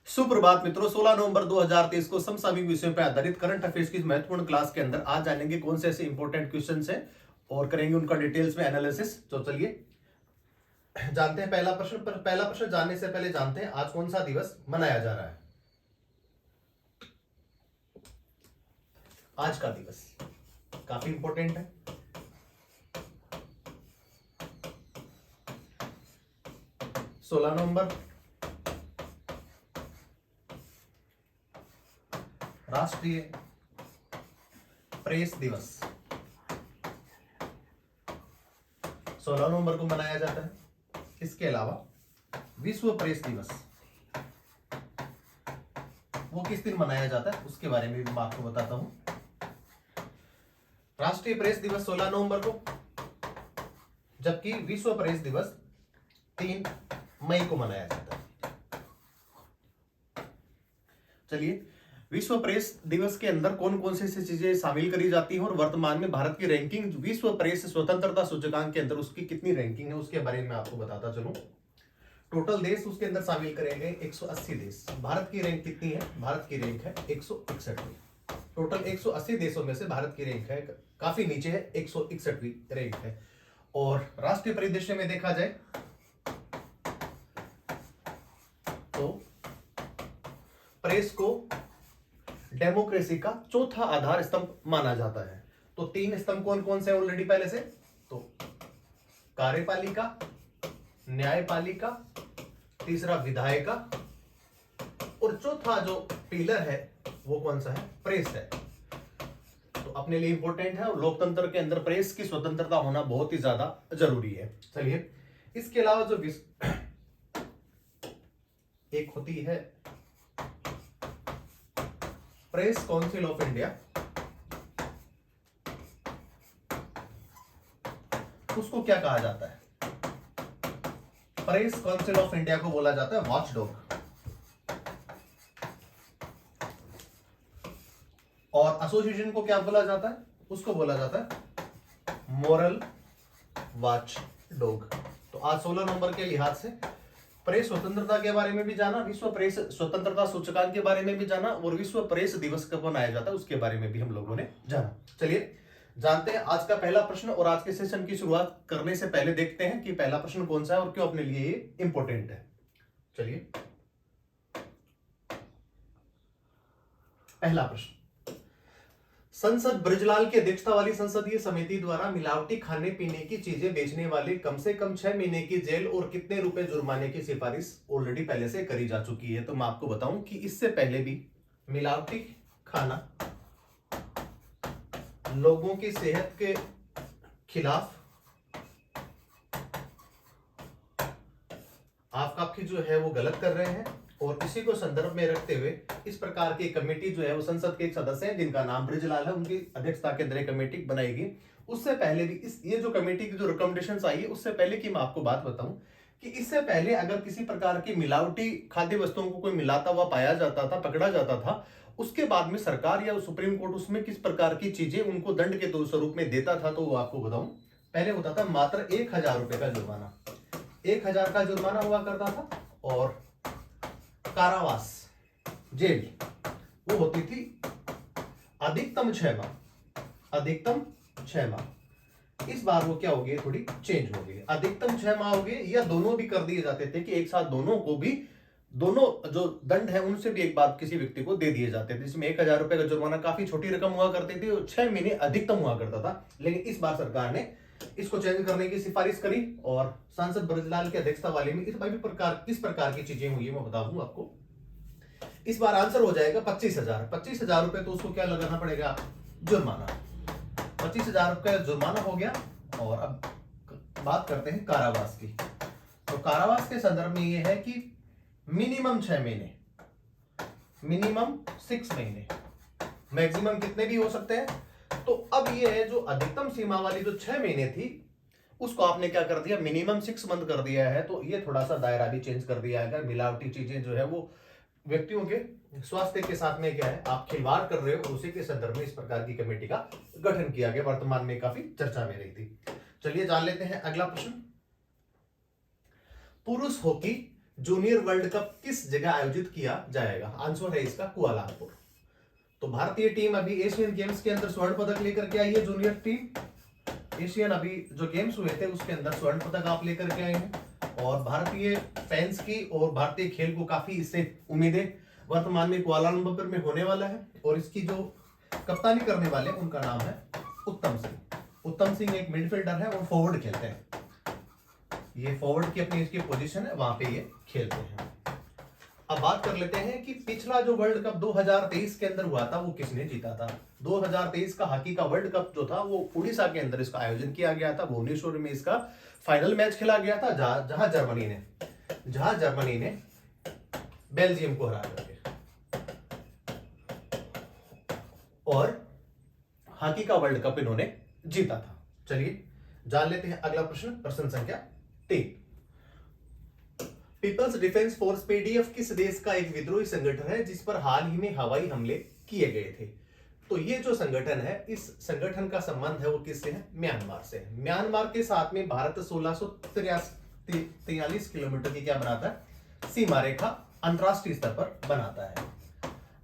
सुप्रभात मित्रों, 16 नवंबर 2023 को समसामयिक विषयों पर आधारित करंट अफेयर्स की महत्वपूर्ण क्लास के अंदर आज जानेंगे कौन से ऐसे इंपॉर्टेंट क्वेश्चंस हैं और करेंगे उनका डिटेल्स में एनालिसिस। तो चलिए जानते हैं पहला प्रश्न। पर पहला प्रश्न जानने से पहले जानते हैं आज कौन सा दिवस मनाया जा रहा है। आज का दिवस काफी इंपॉर्टेंट है। सोलह नवंबर राष्ट्रीय प्रेस दिवस 16 नवंबर को मनाया जाता है। इसके अलावा विश्व प्रेस दिवस वो किस दिन मनाया जाता है उसके बारे में भी मैं आपको बताता हूं। राष्ट्रीय प्रेस दिवस 16 नवंबर को, जबकि विश्व प्रेस दिवस 3 मई को मनाया जाता है। चलिए, विश्व प्रेस दिवस के अंदर कौन कौन सी चीजें शामिल करी जाती हैं और वर्तमान में भारत की रैंकिंग विश्व प्रेस स्वतंत्रता सूचकांक के अंदर उसकी कितनी रैंकिंग है उसके बारे में आपको बताता चलूं। टोटल देश उसके अंदर शामिल करे गए 180 देश। भारत की रैंक कितनी है? भारत की रैंक है 161वीं। टोटल 180 देशों में से भारत की रैंक है काफी नीचे है, 161वीं रैंक है। और राष्ट्रीय परिदृश्य में देखा जाए तो प्रेस को डेमोक्रेसी का चौथा आधार स्तंभ माना जाता है। तो 3 स्तंभ कौन कौन से ऑलरेडी पहले से? तो कार्यपालिका, न्यायपालिका, तीसरा विधायिका और चौथा जो पिलर है वो कौन सा है? प्रेस है। तो अपने लिए इंपॉर्टेंट है और लोकतंत्र के अंदर प्रेस की स्वतंत्रता होना बहुत ही ज्यादा जरूरी है। चलिए, इसके अलावा जो एक होती है प्रेस काउंसिल ऑफ इंडिया, उसको क्या कहा जाता है? प्रेस काउंसिल ऑफ इंडिया को बोला जाता है वॉचडॉग। और एसोसिएशन को क्या बोला जाता है? उसको बोला जाता है मोरल वॉचडॉग। तो आज 16 नवंबर के लिहाज से प्रेस स्वतंत्रता के बारे में भी जाना, विश्व प्रेस स्वतंत्रता सूचकांक के बारे में भी जाना और विश्व प्रेस दिवस कब मनाया जाता है उसके बारे में भी हम लोगों ने जाना। चलिए जानते हैं आज का पहला प्रश्न। और आज के सेशन की शुरुआत करने से पहले देखते हैं कि पहला प्रश्न कौन सा है और क्यों अपने लिए ये इंपॉर्टेंट है। चलिए, पहला प्रश्न, संसद ब्रजलाल की अध्यक्षता वाली संसदीय समिति द्वारा मिलावटी खाने पीने की चीजें बेचने वाले कम से कम 6 महीने की जेल और कितने रुपए जुर्माने की सिफारिश ऑलरेडी पहले से करी जा चुकी है। तो मैं आपको बताऊं कि इससे पहले भी मिलावटी खाना लोगों की सेहत के खिलाफ आपकी जो है वो गलत कर रहे हैं और इसी को संदर्भ में रखते हुए इस प्रकार की कमेटी जो है वो संसद के एक सदस्य हैं जिनका नाम ब्रजलाल है, उनकी अध्यक्षता के अंदर कमेटी बनाई गई। उससे पहले भी ये जो कमेटी की जो रिकमेंडेशंस आई है उससे पहले की मैं आपको बात बताऊं कि इससे पहले अगर किसी प्रकार की मिलावटी खाद्य वस्तुओं को कोई मिलाता हुआ पाया जाता था, पकड़ा जाता था, उसके बाद में सरकार या सुप्रीम कोर्ट उसमें किस प्रकार की चीजें उनको दंड के स्वरूप में देता था। तो वो आपको बताऊं, पहले होता था मात्र 1000 रुपए का जुर्माना, 1000 का जुर्माना हुआ करता था और कारावास जेल वो होती थी अधिकतम 6 माह, अधिकतम 6 माह। इस बार वो क्या हो गई, थोड़ी चेंज हो गई, अधिकतम 6 माह हो गए या दोनों भी कर दिए जाते थे कि एक साथ दोनों को भी, दोनों जो दंड है उनसे भी एक बार किसी व्यक्ति को दे दिए जाते थे। जिसमें 1000 रुपए का जुर्माना काफी छोटी रकम हुआ करती थी और 6 महीने अधिकतम हुआ करता था। लेकिन इस बार सरकार ने इसको चेंज करने की सिफारिश करी और सांसद ब्रजलाल की अध्यक्षता वाले में किस प्रकार की चीजें हुई है मैं बता दूं आपको। इस बार आंसर हो जाएगा 25,000 रुपए। तो उसको क्या लगाना पड़ेगा? जुर्माना। 25,000 रुपए जुर्माना हो गया। और अब बात करते हैं कारावास की। तो कारावास के संदर्भ में यह है कि मिनिमम 6 महीने, मिनिमम 6 महीने, मैक्सिमम कितने भी हो सकते हैं। तो अब ये है जो अधिकतम सीमा वाली जो 6 महीने थी उसको आपने क्या कर दिया, मिनिमम 6 मंथ कर दिया है। तो ये थोड़ा सा दायरा भी चेंज कर दिया है। मिलावटी चीजें जो है वो व्यक्तियों के स्वास्थ्य के साथ में क्या है आप खिलवाड़ कर रहे हो, उसी के संदर्भ में इस प्रकार की कमेटी का गठन किया गया। वर्तमान में काफी चर्चा में रही थी। चलिए जान लेते हैं अगला प्रश्न। पुरुष हॉकी जूनियर वर्ल्ड कप किस जगह आयोजित किया जाएगा? आंसर है इसका कुआलालंपुर। तो भारतीय टीम अभी एशियन गेम्स के अंदर स्वर्ण पदक लेकर के आई है। जूनियर टीम एशियन अभी जो गेम्स हुए थे उसके अंदर स्वर्ण पदक आप लेकर के आए हैं और भारतीय फैंस की और भारतीय खेल को काफी इससे उम्मीदें वर्तमान में कुआलालंपुर में होने वाला है। और इसकी जो कप्तानी करने वाले उनका नाम है उत्तम सिंह। उत्तम सिंह एक मिडफील्डर है और फॉरवर्ड खेलते हैं। ये फॉरवर्ड की अपनी इसकी पोजीशन है, वहां पे ये खेलते हैं। अब बात कर लेते हैं कि पिछला जो वर्ल्ड कप 2023 के अंदर हुआ था वो किसने जीता था? 2023 का हॉकी का वर्ल्ड कप जो था वो उड़ीसा के अंदर इसका आयोजन किया गया था। भुवनेश्वर में इसका फाइनल मैच खेला गया था जहां जर्मनी ने बेल्जियम को हरा करके और हॉकी का वर्ल्ड कप इन्होंने जीता था। चलिए जान लेते हैं अगला प्रश्न, प्रश्न संख्या 3। पीपल्स डिफेंस फोर्स पीडीएफ किस देश का एक विद्रोही संगठन है जिस पर हाल ही में हवाई हमले किए गए थे? तो ये जो संगठन है, इस संगठन का संबंध है वो किससे है? म्यांमार से। म्यांमार के साथ में भारत 1643 किलोमीटर की क्या बनाता है? सीमा रेखा अंतरराष्ट्रीय स्तर पर बनाता है।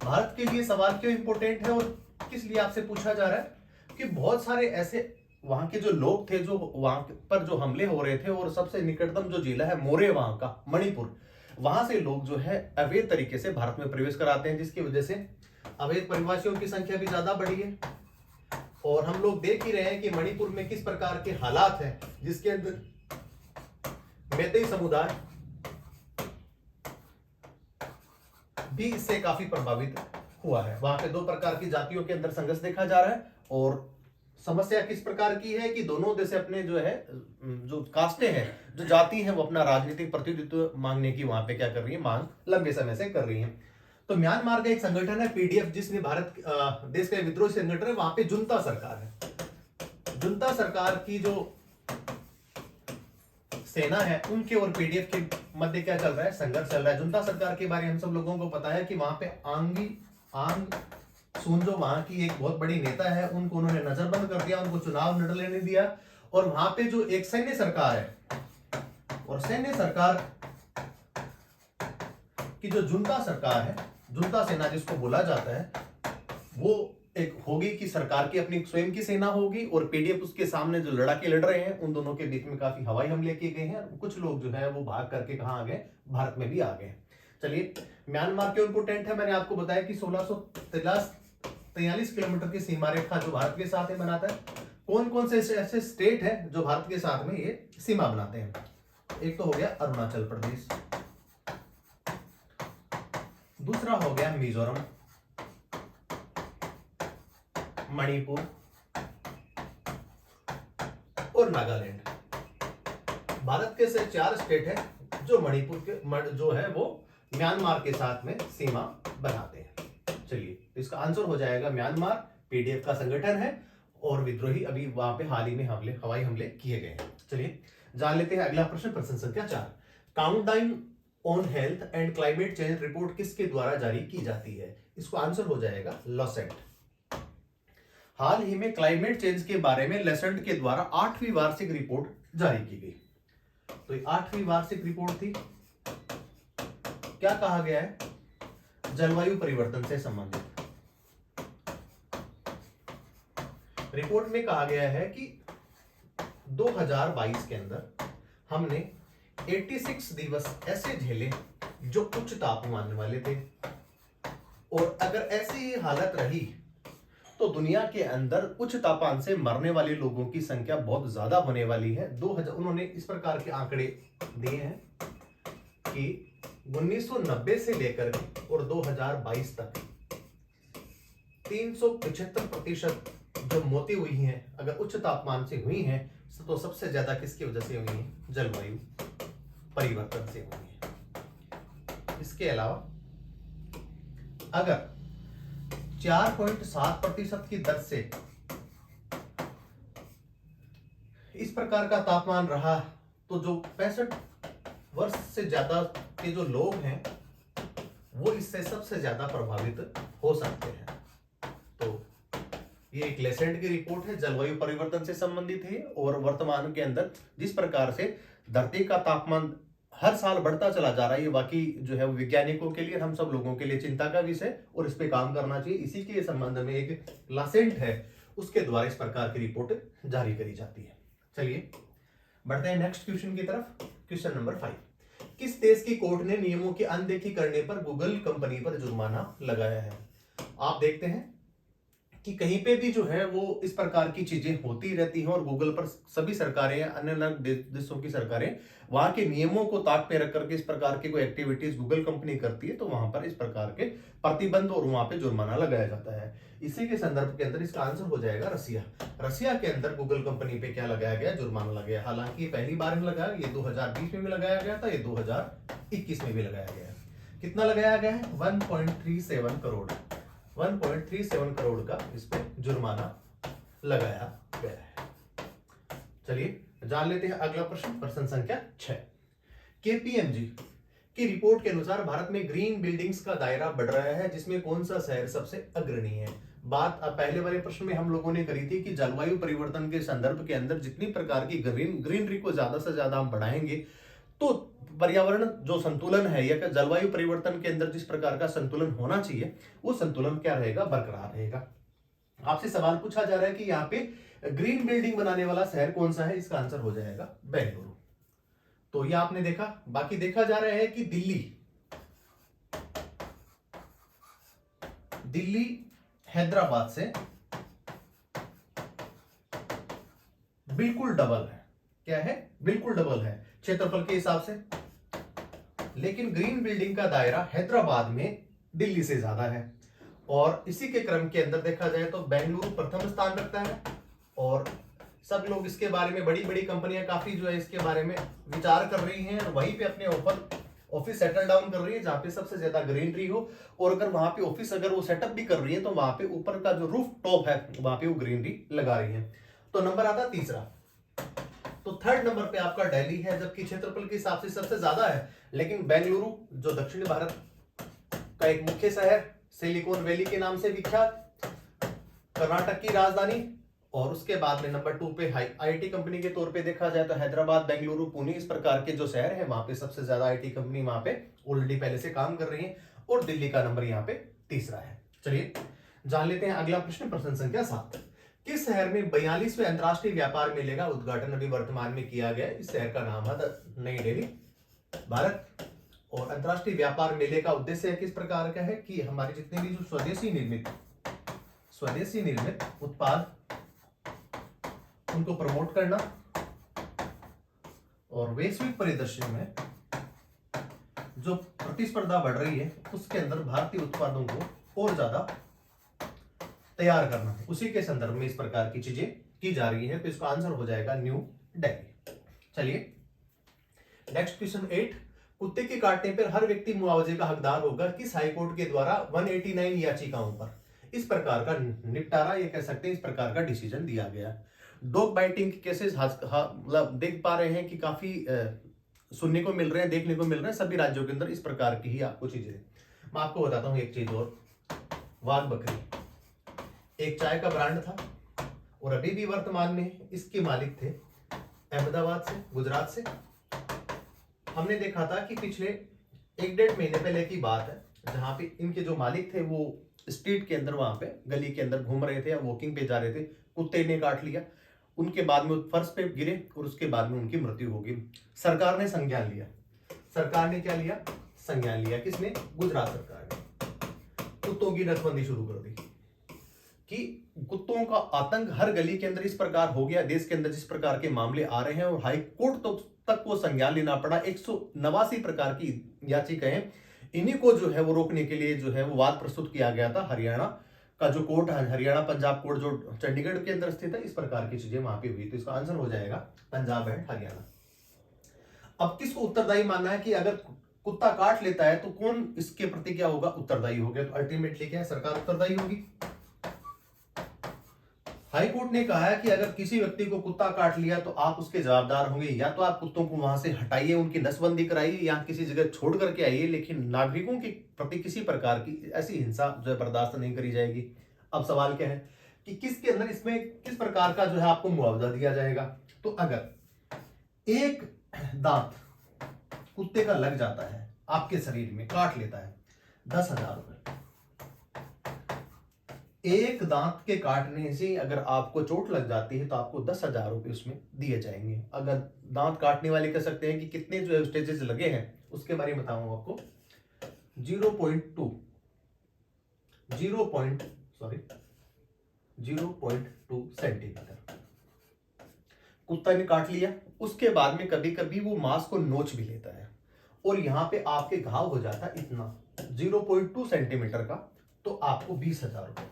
भारत के लिए सवाल क्यों इंपॉर्टेंट है और किस लिए आपसे पूछा जा रहा है? कि बहुत सारे ऐसे वहां के जो लोग थे जो वहां पर जो हमले हो रहे थे और सबसे निकटतम जो जिला है मोरे वहां का मणिपुर, वहां से लोग जो है अवैध तरीके से भारत में प्रवेश कराते हैं, जिसकी वजह से अवैध प्रवासियों की संख्या भी ज्यादा बढ़ी है। और हम लोग देख ही रहे हैं कि मणिपुर में किस प्रकार के हालात हैं, जिसके अंदर मैतेई समुदाय भी इससे काफी प्रभावित हुआ है। वहां पे 2 प्रकार की जातियों के अंदर संघर्ष देखा जा रहा है और समस्या किस प्रकार की है कि दोनों देश अपने जो है जो कास्टें हैं, जो जाति हैं, वो अपना राजनीतिक प्रतिनिधित्व मांगने की वहां पे क्या कर रही है? मांग लंबे समय से कर रही है। तो म्यांमार का एक संगठन है पीडीएफ, जिसने भारत देश का विद्रोही संगठन है। वहां पे जुंता सरकार है। जुंता सरकार की जो सेना है उनके और पीडीएफ के मध्य क्या चल रहा है? संघर्ष चल रहा है। जुंता सरकार के बारे में हम सब लोगों को पता है कि वहां पे आंग सुन जो वहां की एक बहुत बड़ी नेता है, उनको उन्होंने नजरबंद कर दिया, उनको चुनाव लड़ लेने दिया। और वहां पे जो एक सैन्य सरकार है और सैन्य सरकार की जो जुंता सरकार है, जुंता सेना जिसको बोला जाता है, वो एक होगी कि सरकार की अपनी स्वयं की सेना होगी और पीडीएफ उसके सामने जो लड़ाके लड़ रहे हैं, उन दोनों के बीच में काफी हवाई हमले किए गए हैं। कुछ लोग जो है वो भाग करके कहां आ गए? भारत में भी आ गए। चलिए म्यांमार क्यों इंपोर्टेंट है? मैंने आपको बताया कि 1643 किलोमीटर की सीमा रेखा जो भारत के साथ में बनाता है। कौन कौन से ऐसे स्टेट है जो भारत के साथ में ये सीमा बनाते हैं? एक तो हो गया अरुणाचल प्रदेश, दूसरा हो गया मिजोरम, मणिपुर और नागालैंड। भारत के से 4 स्टेट है जो मणिपुर के जो है वो म्यांमार के साथ में सीमा बनाते हैं। चलिए इसका आंसर हो जाएगा म्यांमार। पीडीएफ का संगठन है और विद्रोही अभी वहां पे हाल ही में हवाई हमले किए गए हैं। चलिए जान लेते हैं अगला प्रश्न, प्रश्न संख्या 4। Countdown on health and climate change report किसके द्वारा जारी की जाती है? इसको आंसर हो जाएगा लॉसेट। हाल ही में क्लाइमेट चेंज के बारे में लेसेंट के द्वारा 8वीं वार्षिक रिपोर्ट जारी की गई। तो 8वीं वार्षिक रिपोर्ट थी, क्या कहा गया है? जलवायु परिवर्तन से संबंधित। रिपोर्ट में कहा गया है कि 2022 के अंदर हमने 86 दिवस ऐसे झेले जो उच्च तापमान वाले थे और अगर ऐसी ही हालत रही तो दुनिया के अंदर उच्च तापमान से मरने वाले लोगों की संख्या बहुत ज्यादा होने वाली है। 2000 उन्होंने इस प्रकार के आंकड़े दिए हैं कि 1990 से लेकर और 2022 तक 375% जो मौतें हुई हैं अगर उच्च तापमान से हुई हैं, तो सबसे ज्यादा किसकी वजह से हुई है? जलवायु परिवर्तन से हुई है। इसके अलावा अगर 4.7% की दर से इस प्रकार का तापमान रहा तो जो 65 वर्ष से ज्यादा के जो लोग हैं वो इससे सबसे ज्यादा प्रभावित हो सकते हैं। तो ये एक लेसेंट की रिपोर्ट है, जलवायु परिवर्तन से संबंधित है और वर्तमान के अंदर जिस प्रकार से धरती का तापमान हर साल बढ़ता चला जा रहा है। ये बाकी जो है वो वैज्ञानिकों के लिए, हम सब लोगों के लिए चिंता का विषय, और इस पे काम करना चाहिए। इसी के संबंध में एक लासेंट है, उसके द्वारा इस प्रकार की रिपोर्ट जारी करी जाती है। चलिए बढ़ते हैं नेक्स्ट क्वेश्चन की तरफ। क्वेश्चन नंबर 5, किस देश की कोर्ट ने नियमों की अनदेखी करने पर गूगल कंपनी पर जुर्माना लगाया है? आप देखते हैं कि कहीं पे भी जो है वो इस प्रकार की चीजें होती रहती हैं, और गूगल पर सभी सरकारें, अन्य अलग देशों की सरकारें वहां के नियमों को ताक पे रख करके इस प्रकार की कोई एक्टिविटीज गूगल कंपनी करती है तो वहां पर इस प्रकार के प्रतिबंध और वहां पे जुर्माना लगाया जाता है। इसी के संदर्भ के अंदर इसका आंसर हो जाएगा रसिया। रसिया के अंदर गूगल कंपनी पे क्या लगाया गया? जुर्माना लगाया। हालांकि ये पहली बार नहीं लगाया, ये 2020 में भी लगाया गया था, ये 2021 में भी लगाया गया। कितना लगाया गया है? 1.37 करोड़, 1.37 करोड़ का इस पे जुर्माना लगाया गया है। चलिए जान लेते हैं अगला प्रश्न, प्रश्न संख्या 6। केपीएमजी की रिपोर्ट के अनुसार भारत में ग्रीन बिल्डिंग्स का दायरा बढ़ रहा है, जिसमें कौन सा शहर सबसे अग्रणी है? बात पहले वाले प्रश्न में हम लोगों ने करी थी कि जलवायु परिवर्तन के संदर्भ के अंदर जितनी प्रकार की ग्रीनरी को ज्यादा से ज्यादा हम बढ़ाएंगे तो पर्यावरण जो संतुलन है या जलवायु परिवर्तन के अंदर जिस प्रकार का संतुलन होना चाहिए वो संतुलन क्या रहेगा? बरकरार रहेगा। आपसे सवाल पूछा जा रहा है कि यहाँ पे ग्रीन बिल्डिंग बनाने वाला शहर कौन सा है? इसका आंसर हो जाएगा बेंगलुरु। तो ये आपने देखा। बाकी देखा जा रहा है कि दिल्ली हैदराबाद से बिल्कुल डबल है। क्या है? बिल्कुल डबल है क्षेत्रफल के हिसाब से, लेकिन ग्रीन बिल्डिंग का दायरा हैदराबाद में दिल्ली से ज्यादा है। और इसी के क्रम के अंदर देखा जाए तो बेंगलुरु प्रथम स्थान रखता है, और सब लोग इसके बारे में, बड़ी बड़ी कंपनियां काफी जो है इसके बारे में विचार कर रही हैं और वहीं पे अपने ऑफिस सेटल डाउन कर रही है जहां पे सबसे ज्यादा ग्रीनरी हो। और अगर वहां पे ऑफिस अगर वो सेटअप भी कर रही है तो वहां पे ऊपर का जो रूफ टॉप है वहां पे वो ग्रीनरी लगा रही है। तो नंबर आता तीसरा। तो थर्ड नंबर पे आपका दिल्ली है, जबकि क्षेत्रफल के हिसाब से सबसे ज्यादा है। लेकिन बेंगलुरु जो दक्षिण भारत का एक मुख्य शहर, सिलिकॉन वैली के नाम से विख्यात, कर्नाटक की राजधानी, और उसके बाद में नंबर 2 पे आईटी कंपनी के तौर पे देखा जाए तो हैदराबाद, बेंगलुरु, पुणे, इस प्रकार के जो शहर है वहां पे सबसे ज्यादा आईटी कंपनी वहां पे ऑलरेडी पहले से काम कर रही है, और दिल्ली का नंबर यहाँ पे तीसरा है। चलिए जान लेते हैं अगला प्रश्न, प्रश्न संख्या 7। किस शहर में 42वें अंतरराष्ट्रीय व्यापार मेले का उद्घाटन अभी वर्तमान में किया गया? इस शहर का नाम है नई दिल्ली, भारत। और अंतरराष्ट्रीय व्यापार मेले का उद्देश्य किस प्रकार का है कि हमारे जितने भी जो स्वदेशी निर्मित उत्पाद उनको प्रमोट करना, और वैश्विक परिदृश्य में जो प्रतिस्पर्धा बढ़ रही है उसके अंदर भारतीय उत्पादों को और ज्यादा तैयार करना, उसी के संदर्भ में इस प्रकार की चीजें की जा रही है। तो इसका आंसर हो जाएगा न्यू दिल्ली। चलिए नेक्स्ट क्वेश्चन 8। कुत्ते के काटने पर हर व्यक्ति मुआवजे का हकदार होगा किस हाईकोर्ट के द्वारा 189 याचिकाओं पर इस प्रकार का निपटारा, ये कह सकते हैं इस प्रकार का डिसीजन दिया गया। डॉग बाइटिंग केसेस मतलब देख पा रहे हैं कि काफी सुनने को मिल रहे हैं, देखने को मिल रहे हैं सभी राज्यों के अंदर इस प्रकार की ही आपको चीजें। मैं आपको बताता हूं एक चीज और, वाघ बकरी एक चाय का ब्रांड था और अभी भी वर्तमान में इसके मालिक थे अहमदाबाद से, गुजरात से। हमने देखा था कि पिछले 1-1.5 महीने पहले की बात है जहां पे इनके जो मालिक थे वो स्ट्रीट के अंदर, वहां पे गली के अंदर घूम रहे थे या वॉकिंग पे जा रहे थे, कुत्ते ने काट लिया। उनके बाद में फर्श पे गिरे और उसके बाद में उनकी मृत्यु हो गई। सरकार ने संज्ञान लिया। सरकार ने क्या लिया? संज्ञान लिया। किसने? गुजरात सरकार ने। कुत्तों की नसबंदी शुरू कर दी कि कुत्तों का आतंक हर गली के अंदर इस प्रकार हो गया, देश के अंदर जिस प्रकार के मामले आ रहे हैं, और हाई कोर्ट तो तक वो संज्ञान लेना पड़ा। 189 प्रकार की याचिकाएं, इन्हीं को जो है वो रोकने के लिए जो है वो वाद प्रस्तुत किया गया था। हरियाणा का जो कोर्ट है, हरियाणा पंजाब कोर्ट जो चंडीगढ़ के अंदर स्थित है, इस प्रकार की चीजें वहां पे हुई। तो इसका आंसर हो जाएगा पंजाब एंड हरियाणा। अब किसको उत्तरदायी मानना है कि अगर कुत्ता काट लेता है तो कौन इसके प्रति क्या होगा? उत्तरदायी हो गया। तो अल्टीमेटली क्या है? सरकार उत्तरदायी होगी। हाई कोर्ट ने कहा है कि अगर किसी व्यक्ति को कुत्ता काट लिया तो आप उसके जवाबदार होंगे, या तो आप कुत्तों को वहां से हटाइए, उनकी नसबंदी कराइए, या किसी जगह छोड़ करके आइए, लेकिन नागरिकों के प्रति किसी प्रकार की ऐसी हिंसा जो है बर्दाश्त नहीं करी जाएगी। अब सवाल क्या है कि किसके अंदर इसमें किस प्रकार का जो है आपको मुआवजा दिया जाएगा? तो अगर एक दांत कुत्ते का लग जाता है आपके शरीर में, काट लेता है, 10,000 रुपए। एक दांत के काटने से अगर आपको चोट लग जाती है तो आपको 10,000 रुपए उसमें दिए जाएंगे। अगर दांत काटने वाले कह सकते हैं कि कितने जो स्टेजेस लगे हैं उसके बारे में बताऊंगा आपको। 0.2 सेंटीमीटर कुत्ता ने काट लिया। उसके बाद में कभी कभी वो मांस को नोच भी लेता है और यहाँ पे आपके घाव हो जाता है इतना 0.2 सेंटीमीटर का, तो आपको 20,000 रुपए,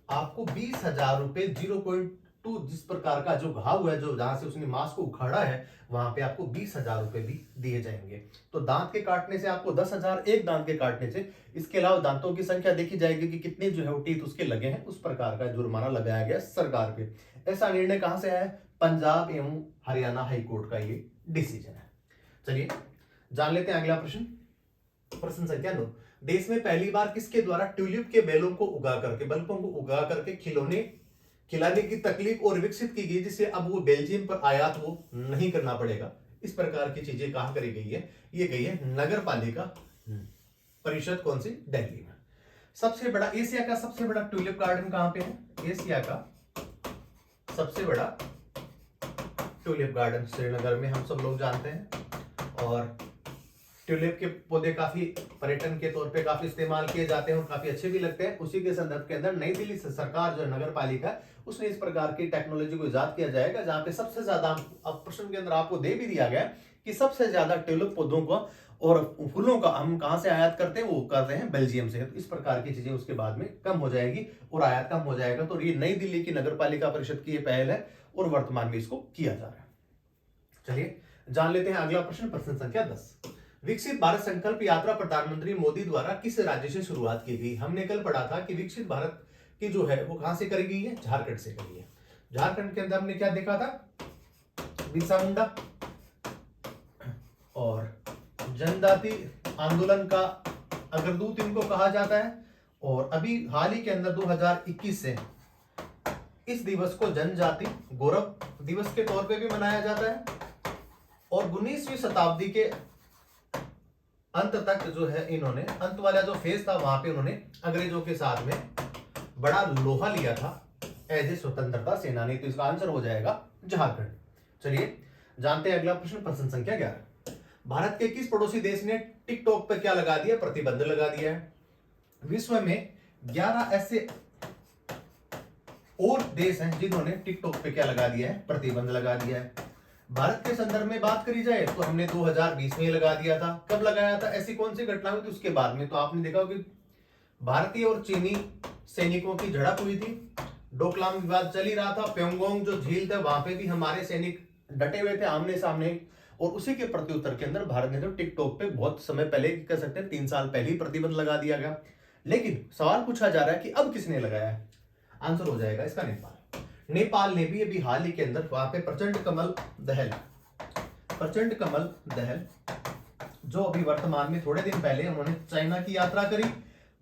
आपको 20,000 रुपए 0.2 जिस प्रकार का जो घाव है, जो जहां से उसने मांस को उखाड़ा है, वहां पे आपको 20,000 रुपए भी दिए जाएंगे। तो दांत के काटने से आपको 10,000 एक दांत के काटने से। इसके अलावा दांतों की संख्या देखी जाएगी कि कितने जो है टीथ उसके लगे हैं, उस प्रकार का जुर्माना लगाया गया सरकार पे। ऐसा निर्णय कहां से आया है? पंजाब एवं हरियाणा हाईकोर्ट का ये डिसीजन है। चलिए जान लेते हैं अगला प्रश्न। प्रश्न संख्या 9। देश में पहली बार किसके द्वारा ट्यूलिप के बेलों को उगा करके, बल्बों को उगा करके खिलाने की तकलीफ और विकसित की गई, जिससे अब वो बेल्जियम पर आयात वो नहीं करना पड़ेगा। इस प्रकार की चीजें कहां करी गई है? ये गई है नगर पालिका परिषद, कौन सी? दिल्ली में। सबसे बड़ा एशिया का सबसे बड़ा ट्यूलिप गार्डन कहां पे है? एशिया का सबसे बड़ा ट्यूलिप गार्डन श्रीनगर में, हम सब लोग जानते हैं। और ट्यूलिप के पौधे काफी पर्यटन के तौर पे काफी इस्तेमाल किए जाते हैं और काफी अच्छे भी लगते हैं। उसी के संदर्भ के अंदर नई दिल्ली सरकार जो नगर पालिका, उसने इस प्रकार की टेक्नोलॉजी को इजाद किया जाएगा जहां पे सबसे ज्यादा, अब प्रश्न के अंदर आपको दे भी दिया गया कि सबसे ज्यादा ट्यूलिप पौधों को और फूलों का हम कहां से आयात करते हैं? वो करते हैं बेल्जियम से। तो इस प्रकार की चीजें उसके बाद में कम हो जाएगी और आयात कम हो जाएगा। तो ये नई दिल्ली की नगर पालिका परिषद की ये पहल है और वर्तमान में इसको किया जा रहा है। चलिए जान लेते हैं अगला प्रश्न। प्रश्न संख्या 10। विकसित भारत संकल्प यात्रा प्रधानमंत्री मोदी द्वारा किस राज्य से शुरुआत की गई? हमने कल पढ़ा था कि विकसित भारत की जो है वो कहां से करी गई है? झारखंड से करी है। झारखंड के अंदर हमने क्या देखा था? बिरसा मुंडा और जनजाति आंदोलन का अग्रदूत इनको कहा जाता है। और अभी हाल ही के अंदर 2021 से इस दिवस को जनजाति गौरव दिवस के तौर पे भी मनाया जाता है। और 19वीं शताब्दी के अंत तक जो है इन्होंने, अंत वाला जो फेज था वहां पे उन्होंने अंग्रेजों के साथ में बड़ा लोहा लिया था एज ए स्वतंत्रता सेनानी। तो इसका आंसर हो जाएगा झारखंड। चलिए जानते हैं अगला प्रश्न। प्रश्न संख्या 11। भारत के किस पड़ोसी देश ने टिकटॉक पर क्या लगा दिया? प्रतिबंध लगा दिया है। विश्व में 11 ऐसे और देश हैं जिन्होंने टिकटॉक पे क्या लगा दिया है? प्रतिबंध लगा दिया है। भारत के संदर्भ में बात करी जाए तो हमने 2020 में लगा दिया था। कब लगाया था? ऐसी कौन सी घटना हुई थी उसके बाद में? तो आपने देखा कि भारतीय और चीनी सैनिकों की झड़प हुई थी, डोकलाम विवाद चल ही रहा था, प्योंगोंग जो झील था वहां पे भी हमारे सैनिक डटे हुए थे आमने सामने। और उसी के प्रत्युत्तर के अंदर भारत ने तो टिकटॉक पे बहुत समय पहले, कह सकते हैं 3 साल पहले ही प्रतिबंध लगा दिया गया। लेकिन सवाल पूछा जा रहा है कि अब किसने लगाया है? आंसर हो जाएगा इसका नेपाल। नेपाल ने भी अभी हाल ही के अंदर वहां पे प्रचंड कमल दहल जो अभी वर्तमान में थोड़े दिन पहले उन्होंने चाइना की यात्रा करी,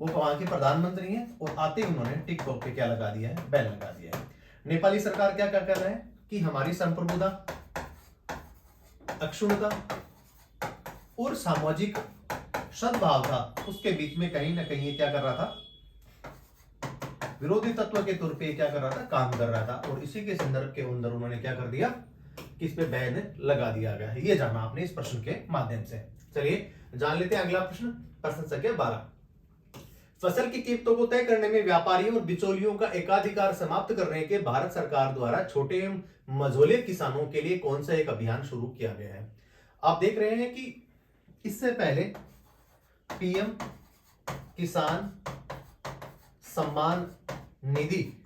वो वहां के प्रधानमंत्री हैं और आते ही उन्होंने टिकटॉक पे क्या लगा दिया है? बैन लगा दिया है। नेपाली सरकार क्या क्या कर रहा है कि हमारी संप्रभुता, अक्षुण्णता और सामाजिक सद्भाव था, उसके बीच में कहीं ना कहीं ये क्या कर रहा था? विरोधी तत्व के तौर पे क्या कर रहा था? काम कर रहा था। और इसी के संदर्भ के अंदर उन्होंने क्या कर दिया? किस पे बैन लगा दिया गया है। ये जाना आपने इस प्रश्न के माध्यम से। चलिए जान लेते हैं अगला प्रश्न। प्रश्न संख्या 12। फसल की कीमतों को तय करने में व्यापारियों और बिचौलियों का एकाधिकार समाप्त करने के भारत सरकार द्वारा छोटे एवं मझोले किसानों के लिए कौन सा एक अभियान शुरू किया गया है? आप देख रहे हैं कि इससे पहले पीएम किसान सम्मान निधि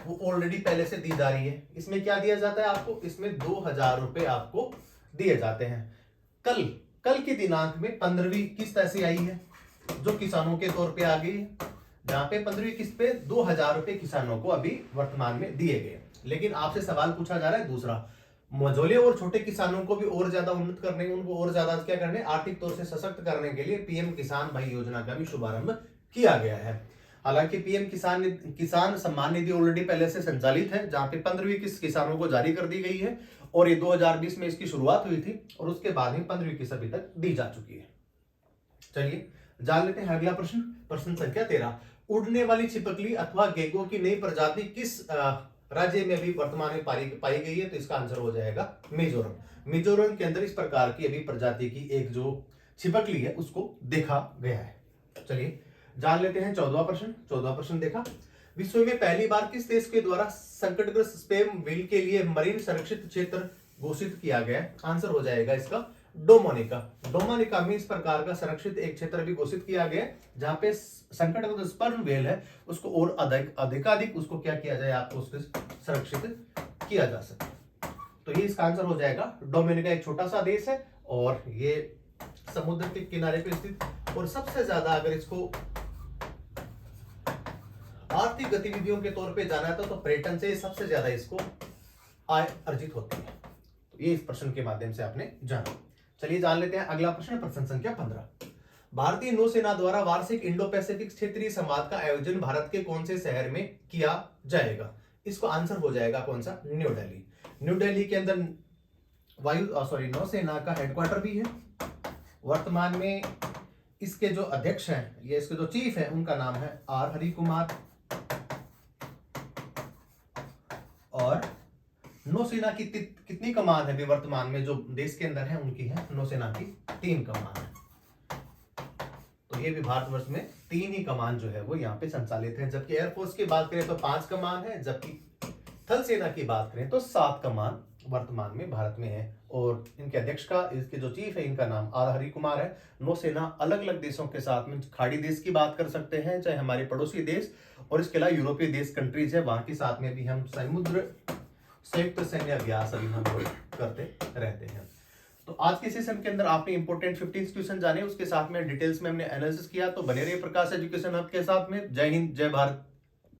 वो ऑलरेडी पहले से दी जा रही है। इसमें क्या दिया जाता है आपको? इसमें 2,000 रुपए आपको दिए जाते हैं। कल की दिनांक में 15वीं किस्त ऐसी आई है जो किसानों के तौर पे आ गई है, जहां पे 15वीं किस्त पे 2,000 रुपए किसानों को अभी वर्तमान में दिए गए। लेकिन आपसे सवाल पूछा जा रहा है दूसरा, मझोले और छोटे किसानों को भी और ज्यादा उन्नत करने, उनको और ज्यादा क्या करने, आर्थिक तौर से सशक्त करने के लिए पीएम किसान भाई योजना का भी शुभारंभ किया गया है। हालांकि पीएम किसान सम्मान निधि ऑलरेडी पहले से संचालित है, जहां पे 15वीं किस्त किसानों को जारी कर दी गई है और ये 2020 में इसकी शुरुआत हुई थी और उसके बाद ही 15वीं किस्त अभी तक दी जा चुकी है। चलिए जान लेते हैं अगला प्रश्न, प्रश्न संख्या 13। उड़ने वाली छिपकली अथवा गेगो की नई प्रजाति किस राज्य में अभी वर्तमान में पाई गई है? तो इसका आंसर हो जाएगा मिजोरम। मिजोरम के अंदर इस प्रकार की अभी प्रजाति की एक जो छिपकली है उसको देखा गया है। चलिए जान लेते हैं 14वां प्रश्न। 14वां प्रश्न देखा, विश्व में पहली बार किस देश के द्वारा संकटग्रस्त स्पेम व्हेल के लिए मरीन संरक्षित क्षेत्र घोषित किया गया? आंसर हो जाएगा इसका डोमिनिका। डोमिनिका में इस प्रकार का संरक्षित एक क्षेत्र भी घोषित किया गया जहां पे संकटग्रस्त स्पर्म व्हेल है उसको और अधिकाधिक उसको क्या किया जाए, आपको उसको संरक्षित किया जा सके। तो ये इसका आंसर हो जाएगा डोमिनिका। एक छोटा सा देश है और ये समुद्र के किनारे पे स्थित, और सबसे ज्यादा अगर इसको आर्थिक गतिविधियों के तौर पे जाना था तो पर्यटन से सबसे ज्यादा इसको आय अर्जित होती है। तो ये इस प्रश्न के माध्यम से आपने जाना। चलिए जान लेते हैं अगला प्रश्न, प्रश्न संख्या 15। भारतीय नौसेना द्वारा वार्षिक इंडो पैसिफिक क्षेत्रीय संवाद का आयोजन भारत के कौन से शहर में किया जाएगा? इसको आंसर हो जाएगा कौन सा? न्यू दिल्ली। न्यू दिल्ली के अंदर नौसेना का हेडक्वार्टर भी है। वर्तमान में इसके जो अध्यक्ष हैं, ये इसके जो चीफ हैं, उनका नाम है आर हरि कुमार। और नौसेना की कितनी कमान है वर्तमान में जो देश के अंदर है, उनकी है नौसेना की 3 कमान है। तो ये भी भारतवर्ष में 3 ही कमान जो है वो यहाँ पे संचालित है। जबकि एयरफोर्स की बात करें तो 5 कमान है, जबकि थल सेना की बात करें तो 7 कमान वर्तमान में भारत में है। और इनके अध्यक्ष का, इसके जो चीफ है, इनका नाम आर हरि कुमार है। नौसेना अलग अलग देशों के साथ में, खाड़ी देश की बात कर सकते हैं, चाहे हमारे पड़ोसी देश, और इसके अलावा यूरोपीय देश कंट्रीज है, वहां के साथ में भी हम संयुक्त सैन्य अभ्यास अभी हम लोग करते रहते हैं। तो आज के सेशन के अंदर आपने इंपोर्टेंट 15 इंस्टीट्यूशन जाने, उसके साथ में डिटेल्स में हमने एनालिसिस किया। तो बने रहिए प्रकाश एजुकेशन हब के साथ में। जय हिंद, जय भारत।